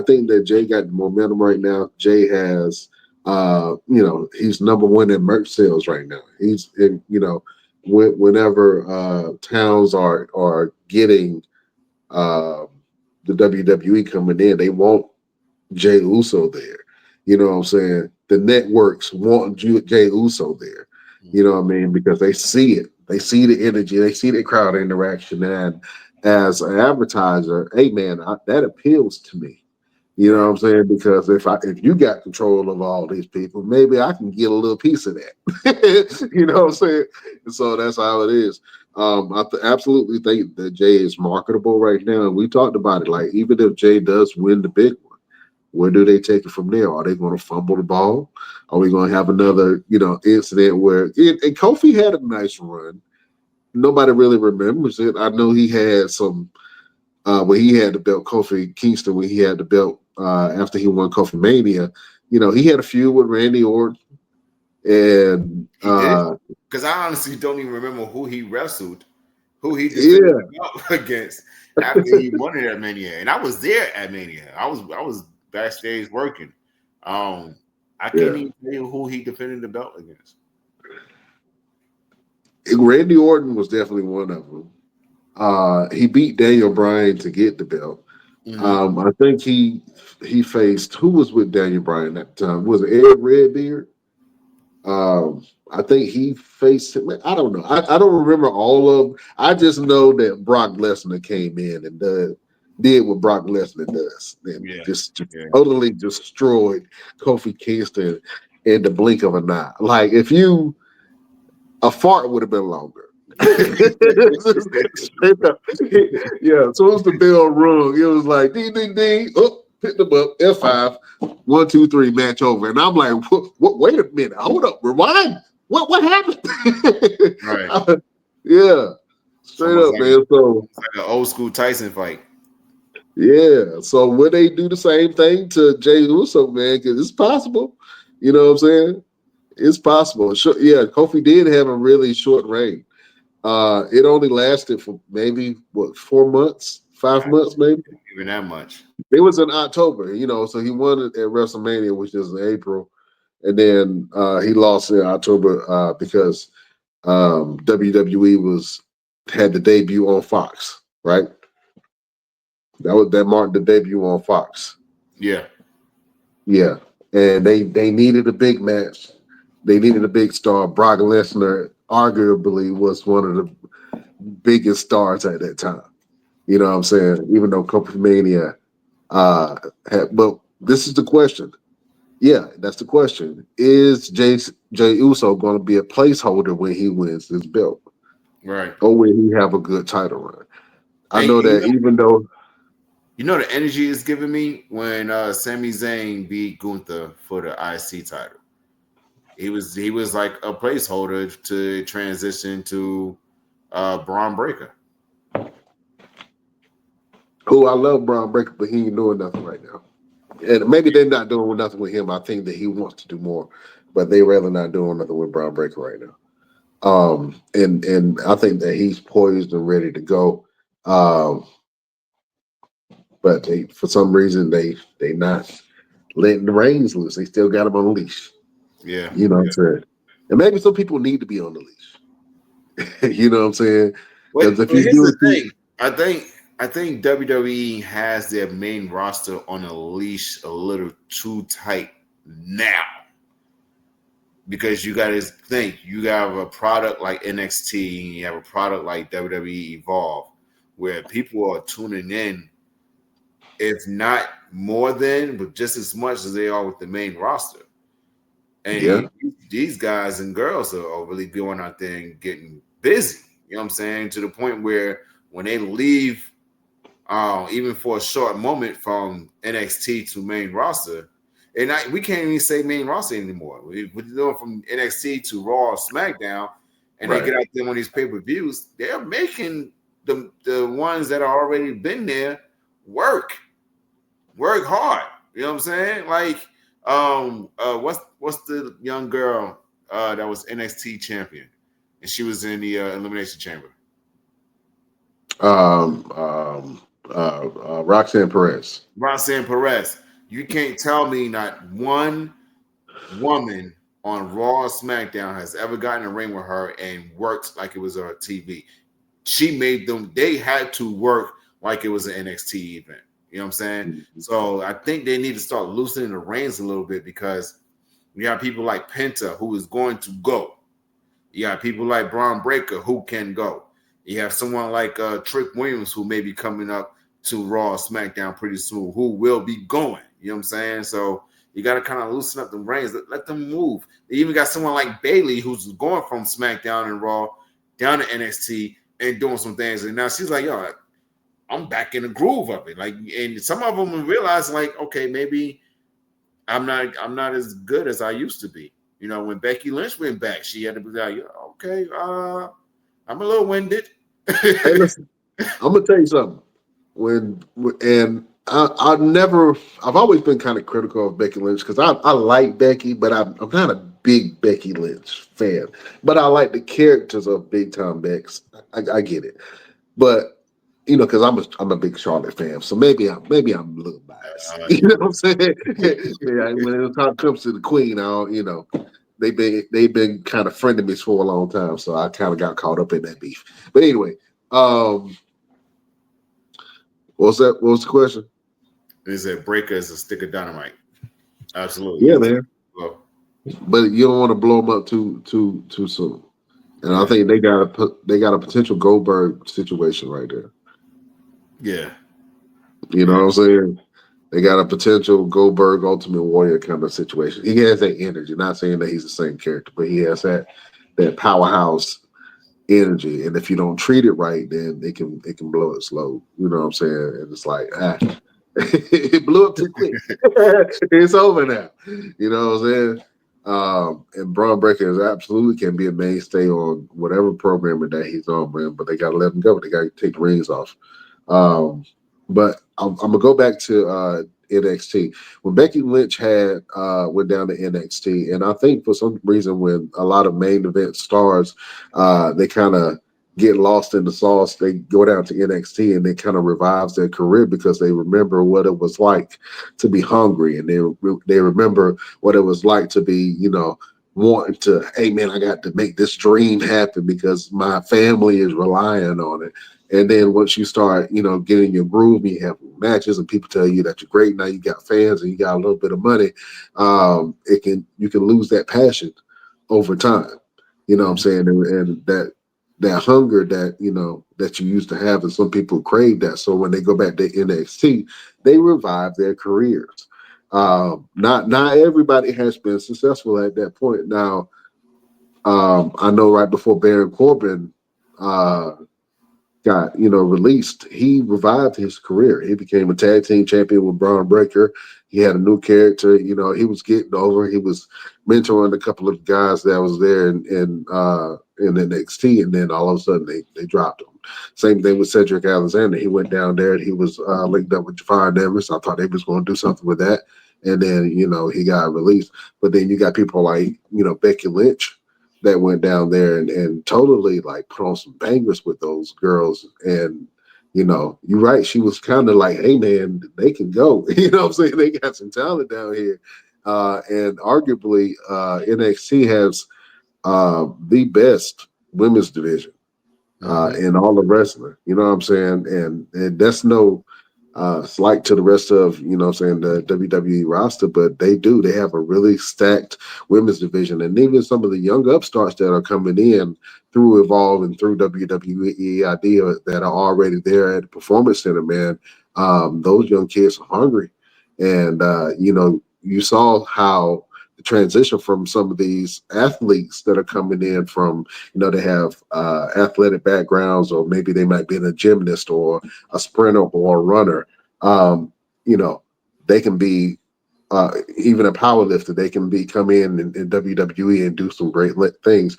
think that Jay got the momentum right now. Jay has, he's number one in merch sales right now. He's in, whenever towns are getting uh, the WWE coming in, they want Jay Uso there. You know what I'm saying? The networks want Jay Uso there. You know what I mean? Because they see it. They see the energy. They see the crowd interaction. And as an advertiser, hey man, that appeals to me. You know Right. what I'm saying? Because if you got control of all these people, maybe I can get a little piece of that. You know what I'm saying? And so that's how it is. Absolutely think that Jay is marketable right now. And we talked about it. Like even if Jay does win the big one, where do they take it from there? Are they going to fumble the ball? Are we going to have another, incident where and Kofi had a nice run? Nobody really remembers it. I know he had some when he had the belt, Kofi Kingston, when he had the belt after he won Kofi Mania. He had a feud with Randy Orton, and He did, because I honestly don't even remember who he wrestled, who he defended yeah, the belt against after he won it at Mania, and I was there at Mania. I was backstage working. Um, I can't yeah. even tell you who he defended the belt against. Randy Orton was definitely one of them. He beat Daniel Bryan to get the belt. Hmm. I think he faced who was with Daniel Bryan at the time. Was it Ed Redbeard? I think he faced him. I don't know. I don't remember all of. I just know that Brock Lesnar came in and did what Brock Lesnar does, and Yeah, just yeah. totally destroyed Kofi Kingston in the blink of an eye. Like if you a fart would have been longer. Straight up. Yeah, as soon as the bell rung, it was like ding ding ding. Oh, pick them up. F5. 1, 2, 3, match over. And I'm like, what wait a minute, hold up, rewind. What happened? Right. Yeah, It's straight up, man. So almost like an old school Tyson fight. yeah. So would they do the same thing to Jay Uso, man? Because it's possible. You know what I'm saying? It's possible. Sure, yeah, Kofi did have a really short reign. It only lasted for maybe 4 months, 5 months, maybe. Even that much. It was in October, so he won it at WrestleMania, which is in April, and then he lost in October because WWE had the debut on Fox, right? That marked the debut on Fox. Yeah. Yeah, and they needed a big match. They needed a big star. Brock Lesnar arguably was one of the biggest stars at that time. You know what I'm saying? Even though Copa Mania but this is the question. Yeah, that's the question. Is Jay Uso going to be a placeholder when he wins this belt? Right. Or will he have a good title run? I And know that even though the energy it's giving me when Sami Zayn beat Gunther for the IC title. He was like a placeholder to transition to Braun Breaker. who I love Braun Breaker, but he ain't doing nothing right now. And maybe they're not doing nothing with him. I think that he wants to do more, but they rather not doing nothing with Braun Breaker right now. And I think that he's poised and ready to go. Um, but for some reason they not letting the reins loose. They still got him on a leash. Yeah. You know what I'm saying? And maybe some people need to be on the leash. You know what I'm saying? Wait, Because if well, you here's do the it too, thing. I think WWE has their main roster on a leash a little too tight now. Because you got to think, you have a product like NXT, you have a product like WWE Evolve, where people are tuning in, if not more than, but just as much as they are with the main roster. yeah, And these guys and girls are really going out there and getting busy. You know what I'm saying? To the point where when they leave, even for a short moment from NXT to main roster, and we can't even say main roster anymore. We're doing from NXT to Raw or SmackDown, and they right. get out there on these pay per views. They're making the ones that are already been there work hard. You know what I'm saying? Like, what's the young girl that was NXT champion, and she was in the Elimination Chamber. Um, um, Roxanne Perez. Roxanne Perez. You can't tell me not one woman on Raw or SmackDown has ever gotten in a ring with her and worked like it was on TV. She made them, they had to work like it was an NXT event. You know what I'm saying? Mhm. So I think they need to start loosening the reins a little bit because you got people like Penta who is going to go. You got people like Braun Breaker who can go. You have someone like Trick Williams who may be coming up to Raw or SmackDown pretty soon who will be going. You know what I'm saying? So you got to kind of loosen up the reins. Let them move. They even got someone like Bayley who's going from SmackDown and Raw down to NXT and doing some things. And now she's like, yo, I'm back in the groove of it. Like, and some of them realize, like, okay, maybe I'm not as good as I used to be. You know, when Becky Lynch went back, she had to be like, okay, I'm a little winded. Hey, listen, I'm gonna tell you something. And I've always been kind of critical of Becky Lynch because I like Becky, but I'm not a big Becky Lynch fan. But I like the characters of Big Time Bex. I get it, but because I'm a big Charlotte fan, so maybe I'm a little biased. You know what I'm saying? Yeah, when it comes to the Queen, I don't, they've been kind of friending me for a long time, so I kind of got caught up in that beef. But anyway, um, what's that? What was the question? They said Breaker is a stick of dynamite. Absolutely. Yeah, He's man. well, But you don't want to blow them up too soon. And I yeah. think they got a potential Goldberg situation right there. Yeah. You know what I'm saying? They got a potential Goldberg Ultimate Warrior kind of situation. He has that energy. Not saying that he's the same character, but he has that powerhouse energy. And if you don't treat it right, then it can blow it slow. You know what I'm saying? And it's like it blew up too quick. It's over now. You know what I'm saying? And Braun Breaker is absolutely can be a mainstay on whatever programming that he's on, man. But they got to let him go. They got to take the rings off. Um, but I'm gonna go back to NXT when Becky Lynch had went down to NXT, and I think for some reason when a lot of main event stars they kind of get lost in the sauce, they go down to NXT and they kind of revives their career because they remember what it was like to be hungry, and they remember what it was like to be wanting to, hey man, I got to make this dream happen because my family is relying on it. And then once you start, getting your groove, you have matches, and people tell you that you're great. Now you got fans, and you got a little bit of money. You can lose that passion over time. You know what I'm saying? And that hunger that you used to have, and some people crave that. So when they go back to NXT, they revive their careers. Not everybody has been successful at that point. Now, I know right before Baron Corbin uh, got released, he revived his career. He became a tag team champion with Braun Breaker. He had a new character. He was getting over. He was mentoring a couple of guys that was there in NXT, and then all of a sudden they dropped him. Same thing with Cedric Alexander. He went down there and he was linked up with Jafar Nevers. I thought they was going to do something with that, and then he got released. But then you got people like Becky Lynch that went down there and totally like put on some bangers with those girls. And, you're right. She was kind of like, hey, man, they can go. You know what I'm saying? They got some talent down here. And arguably, NXT has the best women's division in all of wrestling. You know what I'm saying? And that's no slight to the rest of the WWE roster, but they have a really stacked women's division, and even some of the young upstarts that are coming in through Evolve and through WWE idea that are already there at the Performance Center, man. Those young kids are hungry, and you saw how the transition from some of these athletes that are coming in from they have athletic backgrounds, or maybe they might be a gymnast or a sprinter or a runner. Um, you know, they can be even a power lifter. They can come in WWE and do some great things.